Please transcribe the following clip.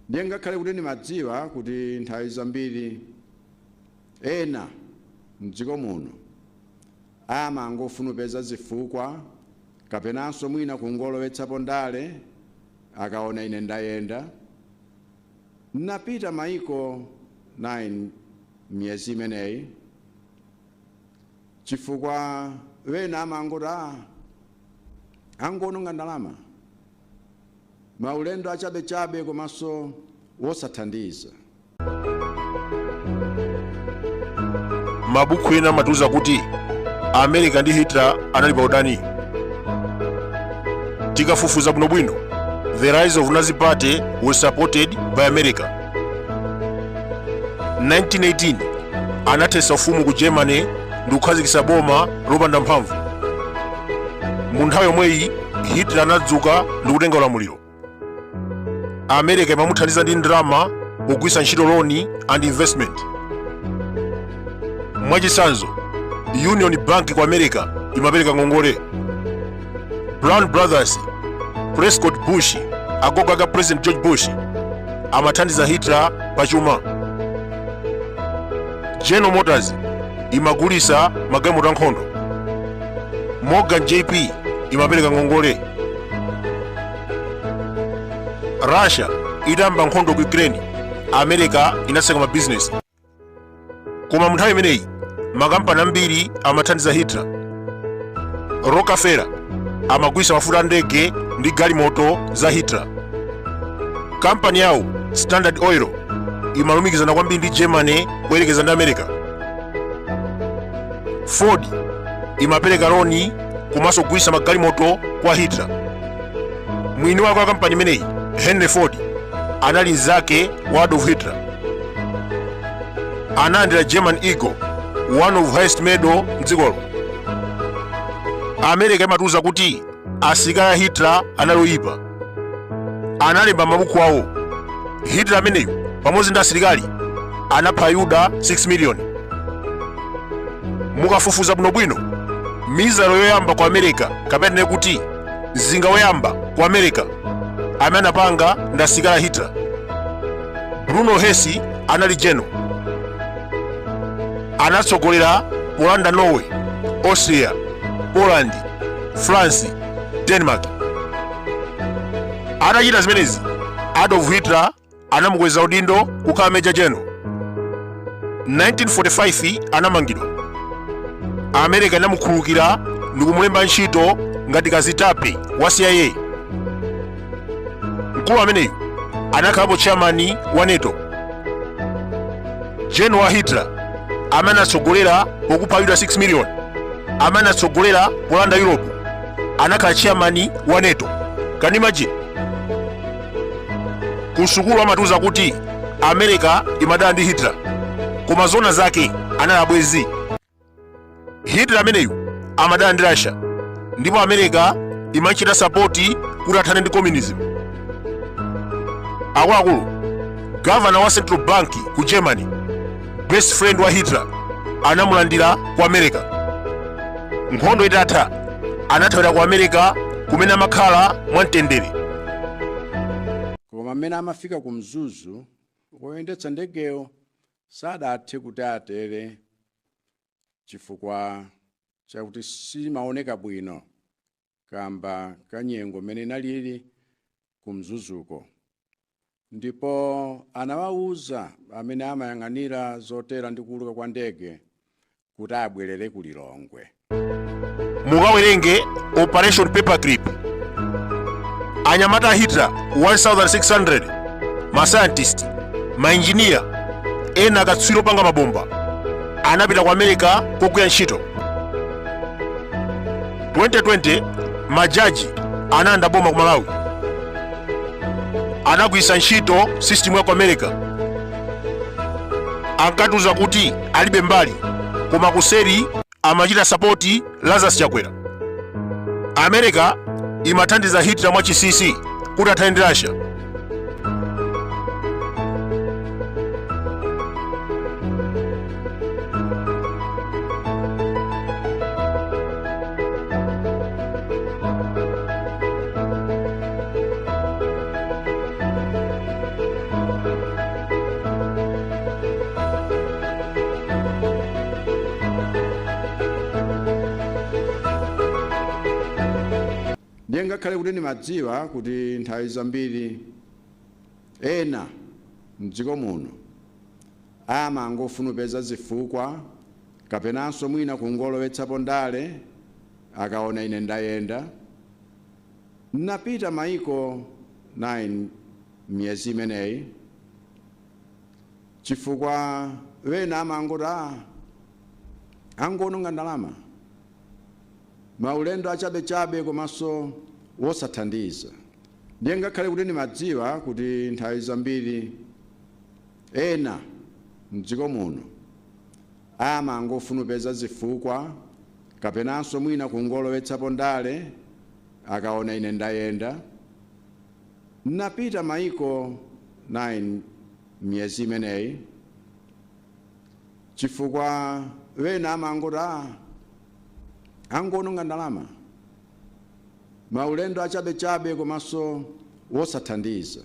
Ndiye ngakhale kuti ndimadziwa kuti nthawi zambiri ena m'dziko muno amangofuna kupeza zifukwa kapenanso mwina kungolowetsapo ndale akaona ine ndayenda. Napita maiko 9 miyezi imeneyi chifukwa wena amangoti angononga ndalama, maulendo achabechabe komanso wosathandiza. Mabuku ena amatiuza kuti America ndi Hitler anali pa udani. Tikafufuza bwinobwino, the rise of Nazi Party was supported by America. 1918 anathesa ufumu ku Germany ndi kukhazikitsa boma lopanda mphamvu. Mu nthawi yomweyi Hitler anadzuka ndi kutenga ulamuliro. America imamuthandiza ndi ndalama pogwiritsa ntchito loan and investment. Mwachisanzo, Union Bank ku America imapereka ngongole. Brown Brothers, Prescott Bush, agogo aka President George Bush, amathandiza Hitler pachuma. General Motors imagulitsa magalimoto ankhondo. Morgan JP imapereka ngongole. Russia itamba nkhondo ku Ukraine, America inatseka ma business. Koma mu nthawi imeneyi makampani ambiri amathandiza Hitler. Rockefeller amagulitsa mafuta a ndege ndi galimoto za Hitler. Kampani yawo Standard Oil imalumikizana kwambiri ndi Germany kuyerekeza ndi America. Ford imapereka loan komanso kugulitsa magalimoto kwa Hitler. Mwini wake wa kampani imeneyi Henry Ford anali mnzake wa Adolf Hitler. Analandira German Eagle, one of highest medal mdzikolo. America imatiuza kuti asilikali a Hitler anali oyipa. Analemba mabuku awo. Hitler ameneyo pamodzi ndi asilikali anapha Ayuda 6 million. Mukafufuza bwinobwino, mizero yoyamba ku America kapena kuti mzinga woyamba ku America amene anapanga ndi asilikali a Hitler. Bruno Hess anali general. Anatsogolera Polanda, Norway, Austria, Poland, France, Denmark. Atachita zimenezi, Adolf Hitler anamukweza udindo kukhala Major General. 1945 anamangidwa. America inamukhululukira ndi kumulemba ntchito ngati kazitape wa CIA. Mkulu ameneyu anakhalapo chairman wa NATO. General Hitler amene anatsogolera pokupha Ayuda 6 million, amene anatsogolera Polanda Europe, anakhala chairman wa NATO. Can you imagine? Kusukulu amatiuza kuti America imadana ndi Hitler, koma zona zake anali abwezi. Hitler ameneyu amadana ndi Russia, ndipo America imachita support kuti athane ndi communism. Akuluakulu, governor wa Central Bank ku Germany, best friend wa Hitler, anamulandira ku America. Nkhondo itatha, anathawira ku America kumene amakhala mwamtendere. Koma amene amafika ku mzuzu woyendetsa ndegeyo sadathe kuti atere chifukwa chakuti simaoneka bwino kamba kanyengo mene inalili ku mzuzuko. Ndipo anawawuza amene amayang'anira zotera ndi kuuluka kwa ndege kuti abwerere ku Lilongwe. Mukawerenge Operation Paperclip. Anyamata Hitler 1600, ma scientist, ma engineer, ena akatswiri opanga mabomba anapita ku America kugwira ntchito. 2020 majaji anayenda boma ku Malawi. Anagwisa ntchito system ya ku America. Ankatuza kuti alibe mbali, koma kuseri amachita support Lazarus Chakwera. America imathandiza Hitler mwachisisi kuti athane ndi Russia. ngakhale kuti ndimadziwa kuti nthawi zambiri ena m'dziko muno amangofuna kupeza zifukwa kapenanso mwina kungolowetsapo ndale akaona ine ndayenda. Napita maiko 9 miyezi imeneyi chifukwa wena amangoti angononga ndalama, maulendo achabechabe komanso wosathandiza. Ndiye ngakhale kuti ndimadziwa kuti nthawi zambiri ena m'dziko muno amangofuna kupeza zifukwa kapenanso mwina kungolowetsapo ndale akaona ine ndayenda. Napita maiko 9 miyezi imeneyi chifukwa wena amangoti angononga ndalama, maulendo achabechabe komanso wosathandiza.